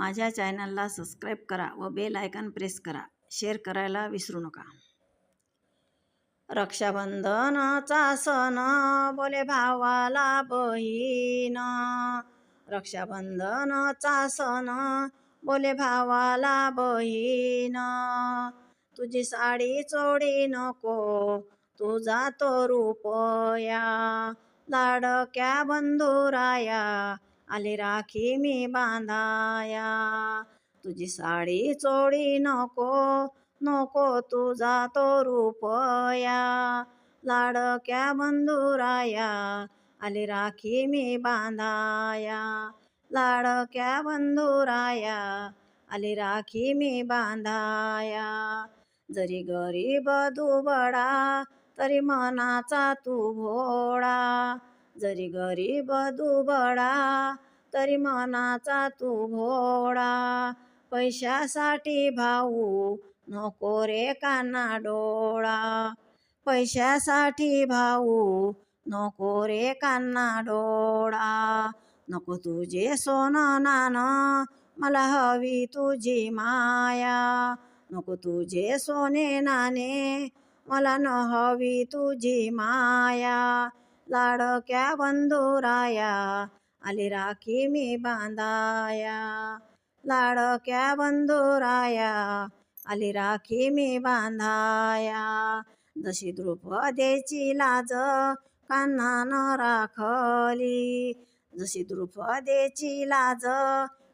माझ्या चॅनलला सबस्क्राईब करा व बेल आयकॉन प्रेस करा. शेअर करायला विसरू नका. रक्षाबंधनाचा सण बोले भावाला बहीण. रक्षाबंधनाचा सण बोले भावाला बहीण. तुझी साडी चोडी नको तुझा तो रुपया. लाडक्या बंधुराया आली राखी मी बांधाया. तुझी साडी चोडी नको नको तुझा तो रुपया. लाडक्या बंधुराया आली राखी मी बांधाया. लाडक्या बंधुराया आली राखी मी बांधाया. जरी गरीब दुबळा तरी मनाचा तू भोळा. जरी गरीब दुबळा तरी मनाचा तू भोळा. पैशासाठी भाऊ नको रे काना डोळा. पैशासाठी भाऊ नको रे काना डोळा. नको तुझे सोनं नाणं मला हवी तुझी माया. नको तुझे सोने नाणे मला न हवी तुझी माया. लाडक्या बंधुराया आली राखी मी बांधाया. लाडक्या बंधुराया आली राखी मी बांधाया. जशी द्रुपदेची लाज कान्हानं राखली. जशी द्रुपदेची लाज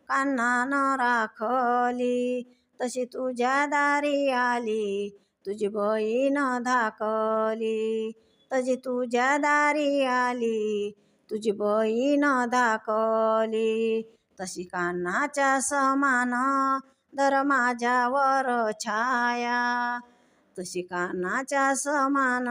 कान्हानं राखली. तशी तुझ्या दारी आली तुझी बहीण धाकली. तशी तुझ्या दारी आली तुझी बहीण धाकली. तशी कान्हाच्या समान धर माझ्यावर छाया. तशी कान्हाच्या समान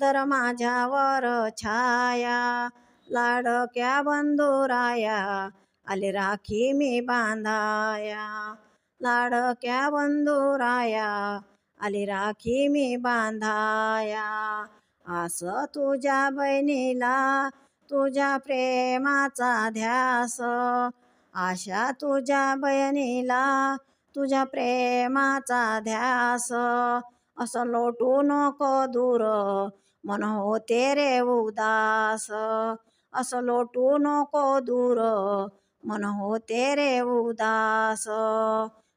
धर माझ्यावर छाया. लाडक्या बंधुराया आली राखी मी बांधाया. लाडक्या बंधुराया आली राखी मी बांधाया. आस तुझ्या बहिणीला तुझ्या प्रेमाचा ध्यास. आशा तुझ्या बहिणीला तुझ्या प्रेमाचा ध्यास. असं लोटू नको दूर मन होते रे उदास. असं लोटू नको दूर मन होते रे उदास.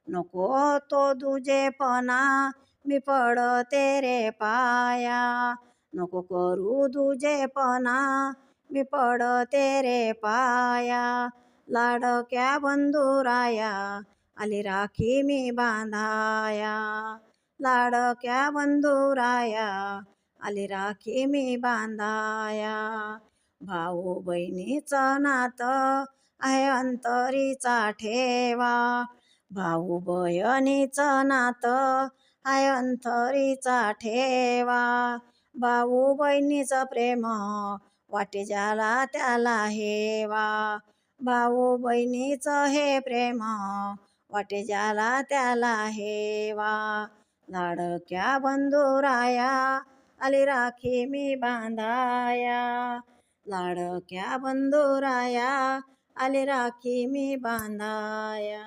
नको तो दुजेपणा मी पडते रे पाया. नको करू दुजेपणा मी पडते रे पाया. लाडक्या बंधुराया आली राखी मी बांधाया. लाडक्या बंधुराया आली राखी मी बांधाया. भाऊ बहिणीचं नातं आहे अंतरीचा ठेवा. भाऊ बहिणीचं नातं आहे अंतरीचा ठेवा. भाऊ बहिणीचं प्रेम वाटे ज्याला त्याला हेवा. भाऊ बहिणीचं हे प्रेम वाटे ज्याला त्याला हेवा. लाडक्या बंधुराया आली राखी मी बांधाया. लाडक्या बंधुराया आली राखी मी बांधाया.